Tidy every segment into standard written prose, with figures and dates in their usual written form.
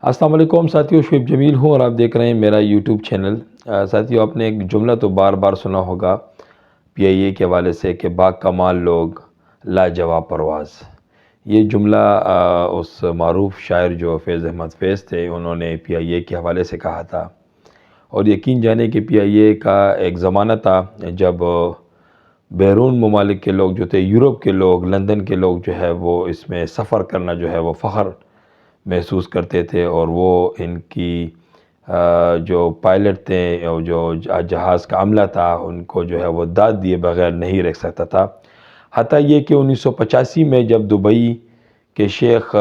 السلام علیکم ساتھیو، شعیب جمیل ہوں اور آپ دیکھ رہے ہیں میرا یوٹیوب چینل۔ ساتھیو، آپ نے ایک جملہ تو بار بار سنا ہوگا پی آئی اے کے حوالے سے کہ با کمال لوگ لاجواب پرواز۔ یہ جملہ اس معروف شاعر جو فیض احمد فیض تھے، انہوں نے پی آئی اے کے حوالے سے کہا تھا۔ اور یقین جانے کہ پی آئی اے کا ایک زمانہ تھا جب بیرون ممالک کے لوگ جو تھے، یورپ کے لوگ، لندن کے لوگ جو ہے وہ اس میں سفر کرنا جو ہے وہ فخر محسوس کرتے تھے، اور وہ ان کی جو پائلٹ تھے اور جو جہاز کا عملہ تھا ان کو جو ہے وہ داد دیے بغیر نہیں رہ سکتا تھا۔ حتیٰ یہ کہ 1985 میں جب دبئی کے شیخ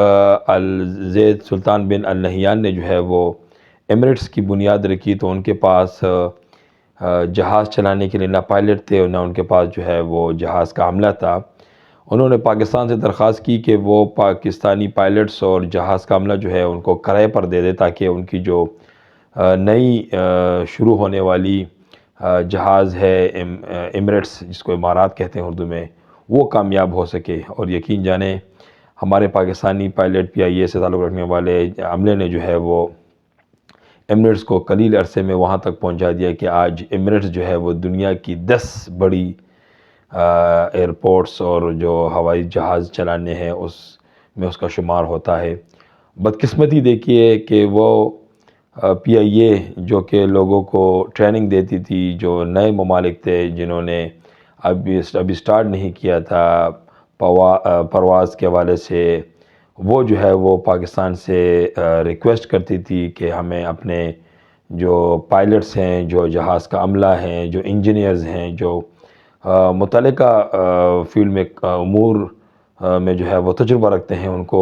الزید سلطان بن النہیان نے جو ہے وہ ایمریٹس کی بنیاد رکھی، تو ان کے پاس جہاز چلانے کے لیے نہ پائلٹ تھے اور نہ ان کے پاس جو ہے وہ جہاز کا عملہ تھا۔ انہوں نے پاکستان سے درخواست کی کہ وہ پاکستانی پائلٹس اور جہاز کا عملہ جو ہے ان کو کرائے پر دے دے، تاکہ ان کی جو نئی شروع ہونے والی جہاز ہے ایمریٹس، جس کو امارات کہتے ہیں اردو میں، وہ کامیاب ہو سکے۔ اور یقین جانیں ہمارے پاکستانی پائلٹ پی آئی اے سے تعلق رکھنے والے عملے نے جو ہے وہ ایمریٹس کو قلیل عرصے میں وہاں تک پہنچا دیا کہ آج ایمریٹس جو ہے وہ دنیا کی 10 بڑی ایئرپورٹس اور جو ہوائی جہاز چلانے ہیں اس میں اس کا شمار ہوتا ہے۔ بدقسمتی دیکھیے کہ وہ پی آئی اے جو کہ لوگوں کو ٹریننگ دیتی تھی، جو نئے ممالک تھے جنہوں نے ابھی سٹارٹ نہیں کیا تھا پرواز کے حوالے سے، وہ جو ہے وہ پاکستان سے ریکویسٹ کرتی تھی کہ ہمیں اپنے جو پائلٹس ہیں، جو جہاز کا عملہ ہیں، جو انجینئرز ہیں، جو متعلقہ فیلڈ میں امور میں جو ہے وہ تجربہ رکھتے ہیں، ان کو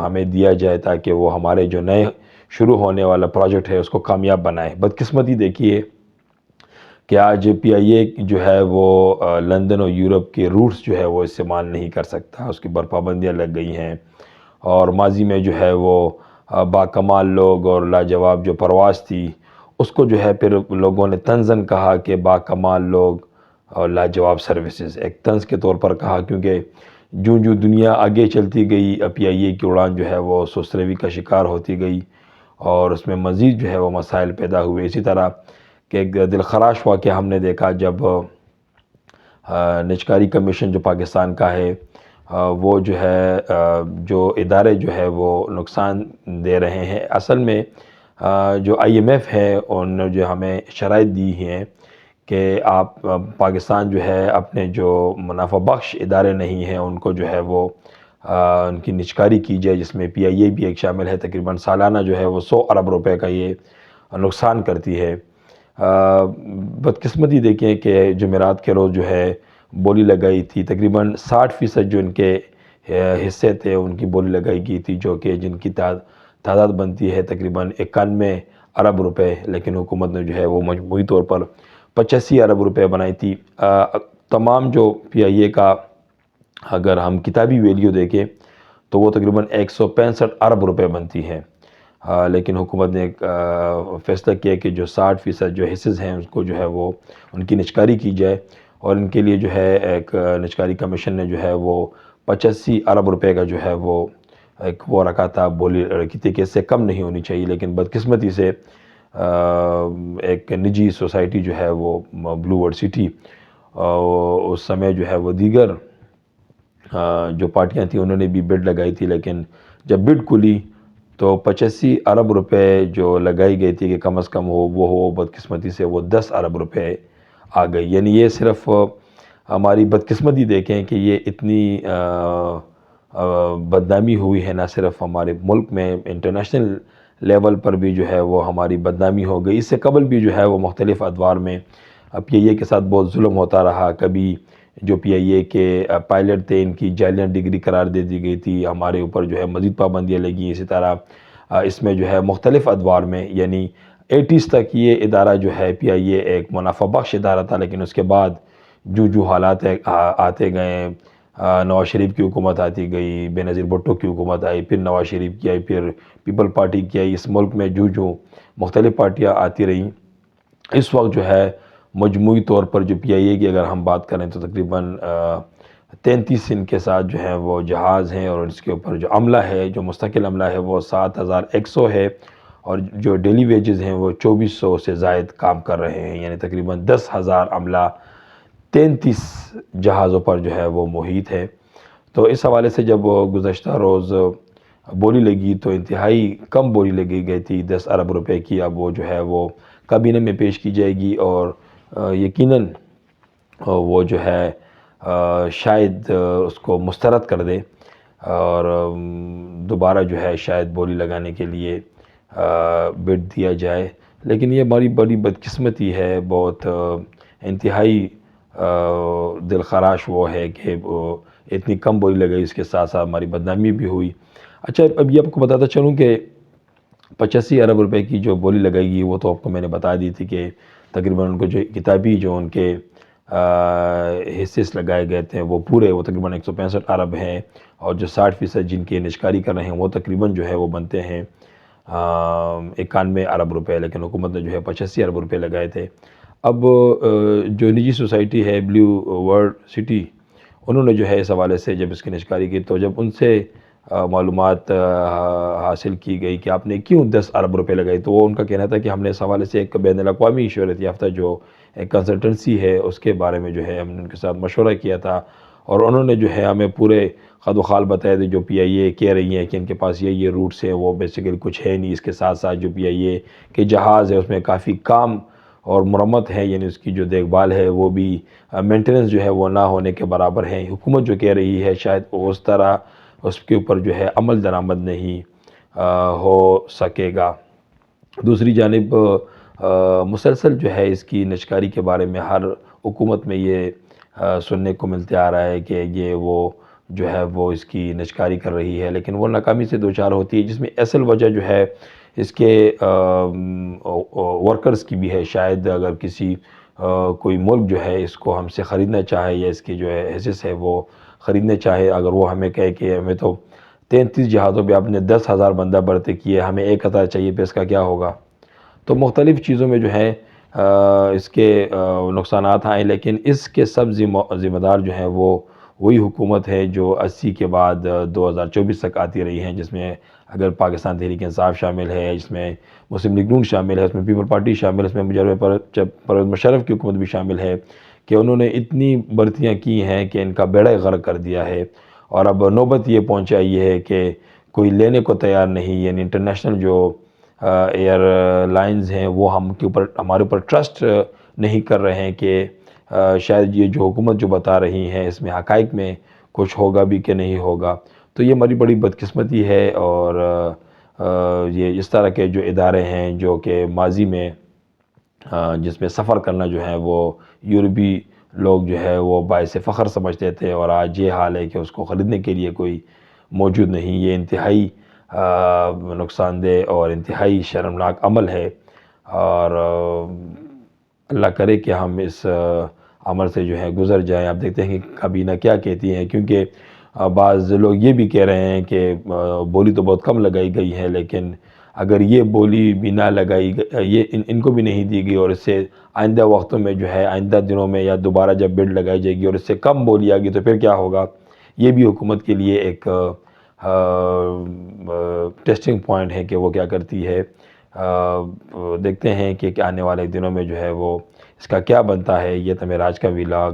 ہمیں دیا جائے تاکہ وہ ہمارے جو نئے شروع ہونے والا پروجیکٹ ہے اس کو کامیاب بنائے۔ بدقسمتی دیکھیے کہ آج پی آئی اے جو ہے وہ لندن اور یورپ کے روٹس جو ہے وہ استعمال نہیں کر سکتا، اس کی پابندیاں لگ گئی ہیں، اور ماضی میں جو ہے وہ باکمال لوگ اور لاجواب جو پرواز تھی اس کو جو ہے پھر لوگوں نے طنزاً کہا کہ باکمال لوگ اور لاجواب سروسز، ایک طنز کے طور پر کہا، کیونکہ جو دنیا آگے چلتی گئی پی آئی اے کی اڑان جو ہے وہ سست روی کا شکار ہوتی گئی، اور اس میں مزید جو ہے وہ مسائل پیدا ہوئے۔ اسی طرح کہ ایک دلخراش واقعہ ہم نے دیکھا جب نجکاری کمیشن جو پاکستان کا ہے، وہ جو ہے جو ادارے جو ہے وہ نقصان دے رہے ہیں، اصل میں جو آئی ایم ایف ہے ان نے جو ہمیں شرائط دی ہیں کہ آپ پاکستان جو ہے اپنے جو منافع بخش ادارے نہیں ہیں ان کو جو ہے وہ ان کی نجکاری کی جائے، جس میں پی آئی اے بھی ایک شامل ہے۔ تقریباً سالانہ جو ہے وہ 100 ارب روپے کا یہ نقصان کرتی ہے۔ بدقسمتی دیکھیں کہ جمعرات کے روز جو ہے بولی لگائی تھی، تقریباً 60% جو ان کے حصے تھے ان کی بولی لگائی گئی تھی، جو کہ جن کی تعداد بنتی ہے تقریباً 91 ارب روپے، لیکن حکومت نے جو ہے وہ مجموعی طور پر 85 ارب روپے بنائی تھی۔ تمام جو پی آئی اے کا اگر ہم کتابی ویلیو دیکھیں تو وہ تقریباً 165 ارب روپے بنتی ہے، لیکن حکومت نے ایک فیصلہ کیا کہ جو 60% جو حصص ہیں اس کو جو ہے وہ ان کی نجکاری کی جائے، اور ان کے لیے جو ہے ایک نجکاری کمیشن نے جو ہے وہ 85 ارب روپے کا جو ہے وہ ایک وہ رکھا تھا، بولی رکھی تھی کہ اس سے کم نہیں ہونی چاہیے، لیکن بدقسمتی سے ایک نجی سوسائٹی جو ہے وہ بلو ورلڈ سٹی، اس سمے جو ہے وہ دیگر جو پارٹیاں تھیں انہوں نے بھی بڈ لگائی تھی، لیکن جب بڈ کھلی تو 85 ارب روپے جو لگائی گئی تھی کہ کم از کم وہ بدقسمتی سے وہ 10 ارب روپے آ گئی۔ یعنی یہ صرف ہماری بدقسمتی دیکھیں کہ یہ اتنی بدنامی ہوئی ہے، نہ صرف ہمارے ملک میں، انٹرنیشنل لیول پر بھی جو ہے وہ ہماری بدنامی ہو گئی۔ اس سے قبل بھی جو ہے وہ مختلف ادوار میں پی آئی اے کے ساتھ بہت ظلم ہوتا رہا۔ کبھی جو پی آئی اے کے پائلٹ تھے ان کی جعلیہ ڈگری قرار دے دی گئی تھی، ہمارے اوپر جو ہے مزید پابندیاں لگیں۔ اسی طرح اس میں جو ہے مختلف ادوار میں، یعنی 80s تک یہ ادارہ جو ہے پی آئی اے ایک منافع بخش ادارہ تھا، لیکن اس کے بعد جو حالات آتے گئے، نواز شریف کی حکومت آتی گئی، بے نظیر بھٹو کی حکومت آئی، پھر نواز شریف کی آئی، پھر پیپل پارٹی کی آئی، اس ملک میں جو مختلف پارٹیاں آتی رہیں، اس وقت جو ہے مجموعی طور پر جو پی آئی اے کی اگر ہم بات کریں تو تقریباً 33 ان کے ساتھ جو ہے وہ جہاز ہیں، اور اس کے اوپر جو عملہ ہے، جو مستقل عملہ ہے وہ 7100 ہے، اور جو ڈیلی ویجز ہیں وہ 2400 سے زائد کام کر رہے ہیں، یعنی تقریباً 10,000 عملہ 33 جہازوں پر جو ہے وہ محیط ہے۔ تو اس حوالے سے جب وہ گزشتہ روز بولی لگی تو انتہائی کم بولی لگی گئی تھی، 10 ارب روپے کی۔ اب وہ جو ہے وہ کابینہ میں پیش کی جائے گی، اور یقیناً وہ جو ہے شاید اس کو مسترد کر دے، اور دوبارہ جو ہے شاید بولی لگانے کے لیے بڈ دیا جائے۔ لیکن یہ ہماری بڑی بدقسمتی ہے، بہت انتہائی دل خراش وہ ہے کہ وہ اتنی کم بولی لگائی، اس کے ساتھ ساتھ ہماری بدنامی بھی ہوئی۔ اچھا، اب یہ آپ کو بتاتا چلوں کہ 85 ارب روپے کی جو بولی لگائی گی وہ تو آپ کو میں نے بتا دی تھی کہ تقریباً ان کو جو کتابی جو ان کے حصص لگائے گئے تھے وہ پورے، وہ تقریباً 165 ارب ہیں، اور جو 60% جن کی نشکاری کر رہے ہیں وہ تقریباً جو ہے وہ بنتے ہیں 91 ارب روپے، لیکن حکومت نے جو ہے 85 ارب روپے لگائے تھے۔ اب جو نجی سوسائٹی ہے بلیو ورلڈ سٹی، انہوں نے جو ہے اس حوالے سے جب اس کی نشکاری کی تو جب ان سے معلومات حاصل کی گئی کہ آپ نے کیوں 10 ارب روپے لگائی، تو وہ ان کا کہنا تھا کہ ہم نے اس حوالے سے ایک بین الاقوامی شہرت یافتہ جو ایک کنسلٹنسی ہے اس کے بارے میں جو ہے ہم نے ان کے ساتھ مشورہ کیا تھا، اور انہوں نے جو ہے ہمیں پورے خد و خال بتائے تھے جو پی آئی اے کہہ رہی ہیں کہ ان کے پاس یہ روٹس ہیں، وہ بیسیکلی کچھ ہے نہیں۔ اس کے ساتھ ساتھ جو پی آئی اے کے جہاز ہے اس میں کافی کام اور مرمت ہے، یعنی اس کی جو دیکھ بھال ہے وہ بھی مینٹیننس جو ہے وہ نہ ہونے کے برابر ہے۔ حکومت جو کہہ رہی ہے شاید اس طرح اس کے اوپر جو ہے عمل درآمد نہیں ہو سکے گا۔ دوسری جانب مسلسل جو ہے اس کی نشکاری کے بارے میں ہر حکومت میں یہ سننے کو ملتے آ رہا ہے کہ یہ وہ جو ہے وہ اس کی نشکاری کر رہی ہے، لیکن وہ ناکامی سے دوچار ہوتی ہے، جس میں اصل وجہ جو ہے اس کے ورکرز کی بھی ہے۔ شاید اگر کسی کوئی ملک جو ہے اس کو ہم سے خریدنا چاہے یا اس کی جو ہے حصص ہے وہ خریدنے چاہے، اگر وہ ہمیں کہے کہ ہمیں تو 33 جہازوں پہ آپ نے 10,000 بندہ بھرتی کیے، ہمیں 1,000 چاہیے، پہ اس کا کیا ہوگا؟ تو مختلف چیزوں میں جو ہے اس کے نقصانات آئیں، لیکن اس کے سب ذمہ دار جو ہیں وہ وہی حکومت ہے جو 80 کے بعد 2024 تک آتی رہی ہیں، جس میں اگر پاکستان تحریک انصاف شامل ہے، جس میں مسلم لیگ نون شامل ہے، اس میں پیپل پارٹی شامل ہے، اس میں پرویز مشرف کی حکومت بھی شامل ہے، کہ انہوں نے اتنی بھرتیاں کی ہیں کہ ان کا بیڑا غرق کر دیا ہے، اور اب نوبت یہ پہنچائی ہے کہ کوئی لینے کو تیار نہیں، یعنی انٹرنیشنل جو ایئر لائنز ہیں وہ ہمارے اوپر ٹرسٹ نہیں کر رہے ہیں کہ شاید یہ جو حکومت جو بتا رہی ہیں اس میں حقائق میں کچھ ہوگا بھی کہ نہیں ہوگا۔ تو یہ ہماری بڑی بدقسمتی ہے، اور یہ اس طرح کے جو ادارے ہیں جو کہ ماضی میں جس میں سفر کرنا جو ہے وہ یورپی لوگ جو ہے وہ باعث فخر سمجھتے تھے، اور آج یہ حال ہے کہ اس کو خریدنے کے لیے کوئی موجود نہیں۔ یہ انتہائی نقصان دہ اور انتہائی شرمناک عمل ہے، اور اللہ کرے کہ ہم اس عمل سے جو ہے گزر جائیں۔ آپ دیکھتے ہیں کہ کابینہ کیا کہتی ہیں، کیونکہ بعض لوگ یہ بھی کہہ رہے ہیں کہ بولی تو بہت کم لگائی گئی ہے، لیکن اگر یہ بولی بھی نہ لگائی یہ ان کو بھی نہیں دی گئی، اور اس سے آئندہ وقتوں میں جو ہے آئندہ دنوں میں یا دوبارہ جب بڈ لگائی جائے گی اور اس سے کم بولی آ گئی تو پھر کیا ہوگا؟ یہ بھی حکومت کے لیے ایک ٹیسٹنگ پوائنٹ ہے کہ وہ کیا کرتی ہے۔ دیکھتے ہیں کہ آنے والے دنوں میں جو ہے وہ اس کا کیا بنتا ہے۔ یہ تھا میرا آج کا ویلاگ۔